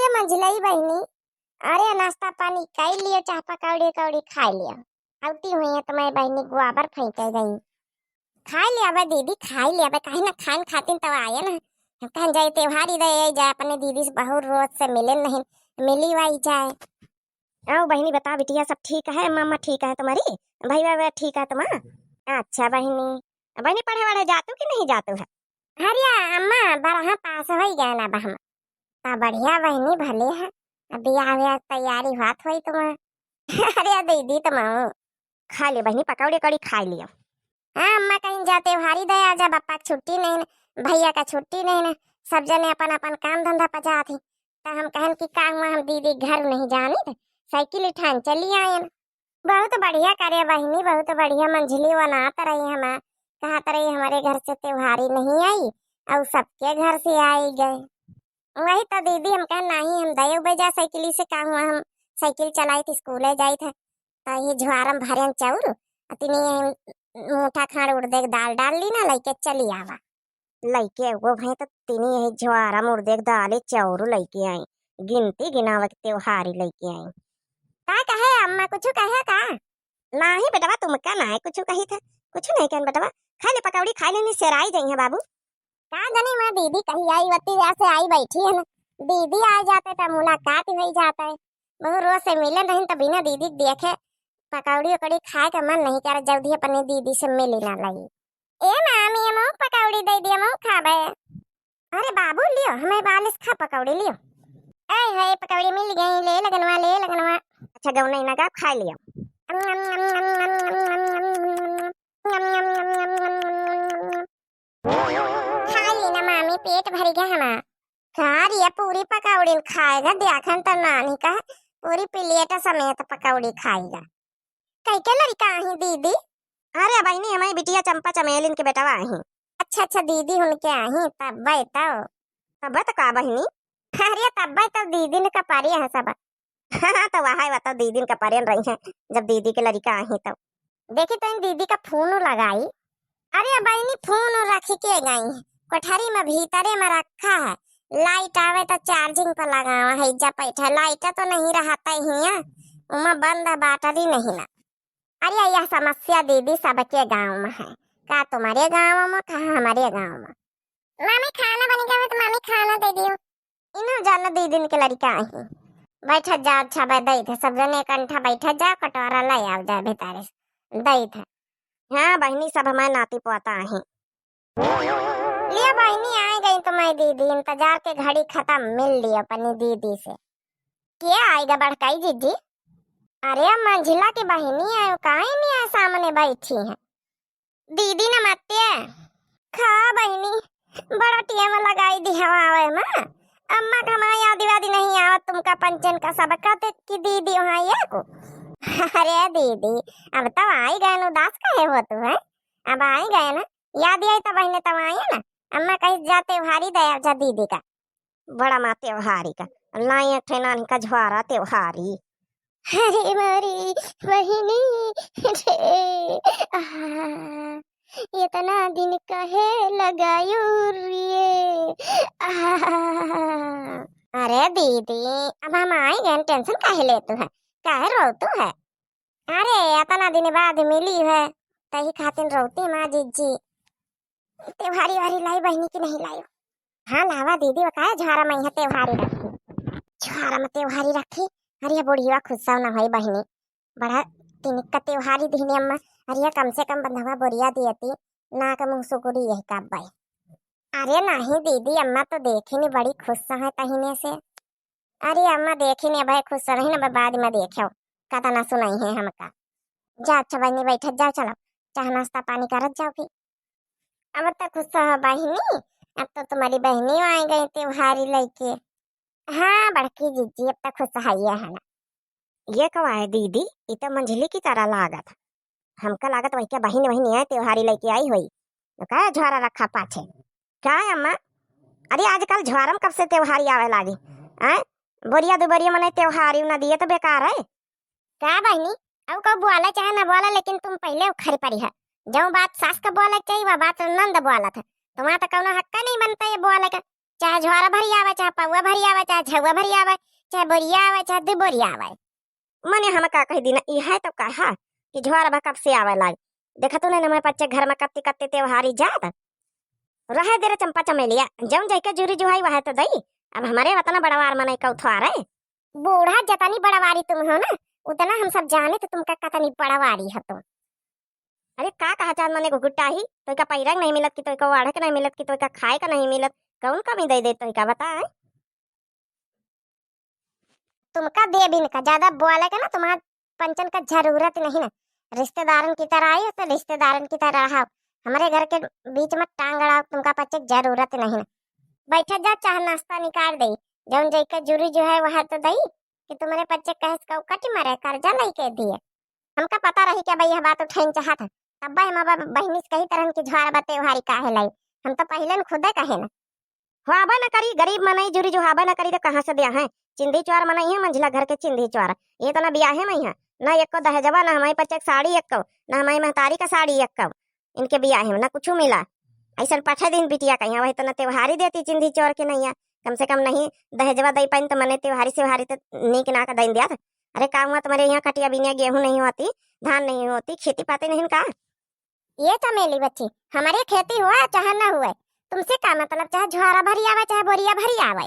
ये मंझलई बहनी। अरे नाश्ता पानी कर लियो, चाह पकौड़ी कौड़ी खा लियो। आउटी हुई है तो मैं बहनी गुआबर फेंके गई। खा लिया बे दीदी, खा लिया बे, काहे ना खान खातिन तो आए ना। हम कहन जाए त्योहार ही दे जाए अपने दीदी से, बहुत रोज से मिले नहीं, मिली वाई जाए। आओ बहनी बता बिटिया सब ठीक है? मामा ठीक है तुम्हारी? भाई ठीक है तुम्हारा? अच्छा बहनी, बहनी पढ़े वढ़े जातू कि नहीं जातू है? हरिया अम्मा बरहा पास हो ही गए ना बहम। ता बढ़िया बहनी भले है। अभी आवे तैयारी बात हुई तुम। अरे दीदी तुम खा ले बहनी, पकौड़े कड़ी खा लियो। हाँ अम्मा कहीं जाते हारी दे आजा, पापा की छुट्टी नहीं ना, भैया का छुट्टी नहीं ना, सब जने अपन अपन काम धंधा पचा थी। तो हम कहन कि का हुआ हम दीदी घर नहीं जानी थे, साइकिल उठान चली आए। बहुत बढ़िया करे बहनी, बहुत बढ़िया मंझली बनात रही। हम कहत रही हमारे घर से त्योहारी नहीं आई और सबके घर से आई गए। वही तो दीदी हम कह नहीं, हम दे बजा साइकिल से का हुआ, हम साइकिल चलाई थी, स्कूले जाई थे। तो ये ज्वारम भरन चाउर अतनी मोटा खाड़ उड़ दे दाल डाल ली ना, लइके चली आवा। लइके वो भाई तो तिनी यही ज्वारम उड़ दे दाल चाउर लइके आई, गिनती गिनावत त्योहारी लइके आई। का कहे अम्मा कुछ कहे का? नाही बेटवा तुम का ना कुछ कही था, कुछ नहीं कहन बेटवा। खा ले पकौड़ी, खा लेनी सेराई जाई है बाबू। का जानी मैं दीदी कहीं आई वती ऐसे आई बैठी है ना, दीदी आ जाते तो मुलाकात ही जाता है। बहुत रोज से मिले नहीं तो बिना दीदी देखे पकौड़ी उकौड़ी खाए का मन नहीं कर, जल्दी अपनी दीदी से मिली ना लगी। ए मामी हम पकौड़ी दे दिया हम खाबे। अरे बाबू लियो, हमें बालिश खा पकौड़ी लियो। ए है पकौड़ी मिल गई, ले लगनवा ले लगनवा। अच्छा गौ नहीं ना खा लियो। खा ली ना मामी, पेट भर गया हमारा। खा रही पूरी पकौड़ी खाएगा, देखन तो नानी का पूरी प्लेट समेत पकौड़ी खाएगा। कई के लड़का आई दीदी? अरे बहनी हमारी बिटिया चंपा चमेलिन के बेटा आई। अच्छा अच्छा दीदी उनके आई तब तो का बहनी? अरे तब तो दीदी ने कपारी है सब। हाँ तो वह बता दीदी ने कपारी रही है जब दीदी के लड़का आई तब। देखी तो दीदी का फोन लगाई। अरे बहनी फोन रख के गई, कोठरी में भीतरे में रखा है, लाइट आवे तो चार्जिंग पर लगावा है। जब बैठा लाइट तो नहीं रहता ही, उमा बंद है बैटरी नहीं ना। अरे यह समस्या दीदी सबके गांव में है, का तुम्हारे गांव में का हमारे गांव में। मामी खाना बन गया तो मामी खाना दे दियो। इन्हों जाना दीदी के लड़का आई। बैठा जा अच्छा दई थे, सब जने कंठा बैठा जा, कटोरा ले आओ जा भीतर दई थे। हाँ बहनी सब हमारे नाती पोता है। लिया बहनी आ गई तुम्हारी दीदी, इंतजार के घड़ी खत्म, मिल लिया अपनी दीदी से। क्या आएगा बड़काई जीजी? अरे मंझिला की बहनी है, कहीं नहीं है, सामने बैठी है। दीदी नमस्ते। खा बहनी बड़ा टीम लगाई दी हवा में, अम्मा का माँ याद वादी नहीं आवत तुमका पंचन का सब कहते कि दीदी वहाँ ये को। अरे दीदी अब तो आई गए न, उदास काहे हो तू है? अब आई गए ना, याद आई तो बहने तब आई ना। अम्मा कहीं जा त्योहारी दया जा दीदी का, बड़ा माँ त्योहारी का लाई ठेना का झुआरा त्योहारी। अरे मारी बहिनी इतना दिन कहे लगायो रे। अरे दीदी अब हम आई गए, टेंशन काहे ले तू है, काहे रोतू है? अरे इतना दिन बाद मिली है तही खातिर रोती माँ जीजी। त्योहारी वारी लाई बहनी की नहीं लाई? हाँ लावा दीदी, बताया झारा में त्योहारी रखी, झारा में त्योहारी रखी। अरे बुढ़िया खुद ना हुई बहनी, बड़ा तिनिक का त्योहारी दीनी अम्मा। अरे कम से कम बंधवा बोरिया दियती ना का मुँह सुकुरी यही कब भाई। अरे नहीं दीदी अम्मा तो देखी नहीं, बड़ी खुश है तहीने से। अरे अम्मा देखी नहीं भाई, खुश रही ना, बाद में देखो कथा ना सुनाई है हमका। जा अच्छा बहनी बैठ जाओ, चलो चाह नाश्ता पानी करत जाओ फिर। अब तो खुश है बहनी, अब तो तुम्हारी बहनी आ गई त्योहारी लेके। हाँ बड़की जीजी अब तक खुश है ना। ये कब आए दीदी? ये तो मंझली की तरह लागत, हमका लागत वही क्या बहन वही है त्योहारी लेके आई हुई। तो क्या झोरा रखा पाछे? क्या है अम्मा? अरे आजकल झोरम कब से त्योहारी आवे लागी? बोरिया दुबरिया मने त्योहारी न दिए तो बेकार है। क्या बहनी अब को बोला चाहे ना बोला, लेकिन तुम पहले खरी पड़ी है। जो बात सास का बोला चाहिए वह बात नंद बोला था, तुम्हारा तो कौनो हक्का नहीं बनता ये बोला का। चाहे ज्वारा भरी आवे, चाहे पौवा भरी आवे, चाहे झौवा भरी आवे, चाहे बोरिया आवे, चाहे दो बोरिया आवे। मने हम का कह दिन ई है तो कहा कि ज्वारा भा कब से आवे लाई। देखा तूने न मैं बच्चे घर में कत्ती कत्ती त्योहारी जात रहे देरे चंपा चमेलिया जौन जाके जुरी जुहाई वह तो दई। अब हमारे वतना बड़वार मने कौथवार है। बूढ़ा जतनी बड़वारी तुम हो ना उतना हम सब जाने तो तुमका कतनी बड़वारी है तुम। अरे का कहा चांद मने गुगुट्टा ही तो का पैरंग नहीं मिलत कि तो का वाढ़े का नहीं मिलत कि तो का खाए का नहीं मिलत। कौन कमी दे तो का बता है? तुमका दे बिन का ज्यादा बोले का ना तुम्हारा पंचन का जरूरत नहीं ना। रिश्तेदारन की तरह आई तो रिश्तेदारन की तरह रहो। हमारे घर के बीच में टांग अड़ाओ तुमका पचे जरूरत नहीं ना। बैठा जा चाहे नाश्ता निकाल दई जौन जैका जुरी जो है वह तो दई कि तुम्हारे बच्चे कहे का कट मारे कर्जा नहीं के दिए। हमका पता रही कि भाई यह बात उठाइन चाहत है तब भाई माँ बहनी से कही तरह की ज्वार बते हारी काहे लाई। हम तो पहले न खुदे कहे ना हाबा न करी गरीब मनई जुरी जो हाबा न करी तो कहाँ से दिया है। चिंदी चौर मनई है मंझला घर के चिंदी चौर ये तो ना बिया है मैं ना एक को दहेजवा ना हमारे बच्चे साड़ी एक ना हमारी महतारी का साड़ी एक इनके बिया है ना कुछ मिला। ऐसा पाठा दिन बिटिया कहीं वही तो ना त्योहारी देती चिंदी चौर के नहीं कम से कम नहीं दहेजवा दई पाइन तो मने त्योहारी सेवारी तो नीक ना का दई दिया था। अरे का हुआ तुम्हारे यहाँ कटिया बिनिया गेहूं नहीं होती धान नहीं होती खेती पाती नहीं का। ये चमेली बच्ची हमारी खेती हुआ चाहे ना हुआ तुमसे का मतलब चाहे ज्वारा भरी आवे चाहे बोरिया भरी आवे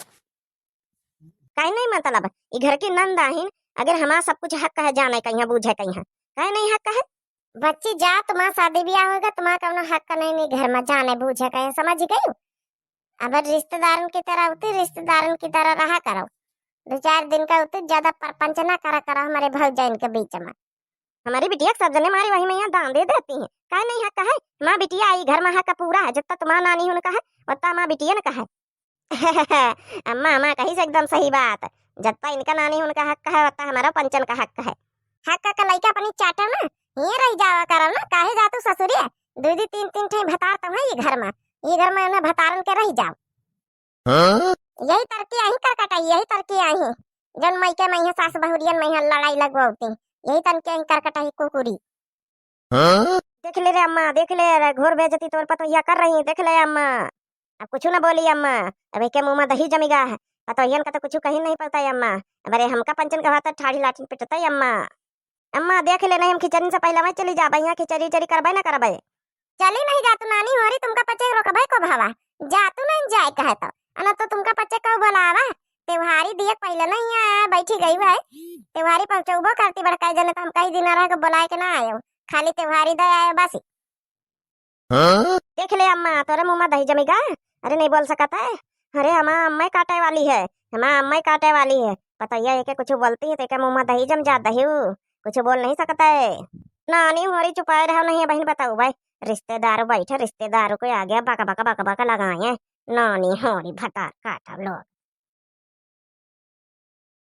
कहीं नहीं मतलब ये घर की नंद आहिन अगर हमारा सब कुछ हक है जाने कहीं बूझे कहीं कहीं नहीं हक है। बच्ची जा तुम्हारा शादी ब्याह होगा तुम्हारा कौन हक नहीं घर में जाने बूझे कहीं समझ गई। अब रिश्तेदारों की तरह होती रिश्तेदारों की तरह रहा करो 2-4 दिन का होती ज्यादा परपंच ना करा करो हमारे भौजाइन के बीच में। हमारी बिटिया सब जने मारी वही में यहाँ दान दे देती है कहे नहीं हक है। माँ बिटिया आई घर में हक पूरा है जब तक तुम्हारा नानी होने कहा उतना माँ बिटिया ने कहा अम्मा अम्मा कही से एकदम सही बात जब तक इनका नानी उनका हक है उतना हमारा पंचन का हक है। हक का लड़का अपनी चाटा ना ये रह जावा करो ना काहे जातू ससुरिया 2-3 ठे भतार तो है ये घर में उन्हें भतारन के रह जाओ। यही तरकी आई कर कटाई यही तरकी आई जन मई के मैं सास बहुरियन में लड़ाई लगवाती यही तन के कर कटाई कुकुरी। देख ले रे अम्मा देख ले रे घोर बेजती तोर पतो या कर रही देख ले अम्मा अब कुछ ना बोली अम्मा अब के मुंह में दही जमीगा है पतोयन का तो कुछ कहीं नहीं पता है अम्मा। अरे हमका पंचन का भात ठाड़ी लाठी पिटता है अम्मा। अम्मा देख ले नहीं हम खिचड़ी से पहले मैं चली जा यहाँ खिचड़ी चरी करबे ना करबे। चली नहीं जा तू नानी हो रही तुमका पचे रोकबे को भावा जा तू नहीं जाए कहे तो अना तो तुमका पचे को बुलावा त्योहारी दिए पहले नहीं आया बैठी गई है त्योहारी पहुंचबो करती बड़काई जने तो हम कई दिन रह के बुलाए के ना आयो खाली त्योहारी दे आयो बस। देख ले अम्मा तोरे मुंह में दही जमेगा। अरे नहीं बोल सकता है अरे हमारा अम्मा काटे वाली है हमारा अम्मा काटे वाली है पता है कि कुछ बोलती है तो मुंह में दही जम जा दही कुछ बोल नहीं सकता है। नानी हमारी चुपाए रहा नहीं है बहन बताओ भाई रिश्तेदार बैठे रिश्तेदारों को आ गया बाका बाका बाका बाका लगाए नानी हमारी भतार काटा लोग।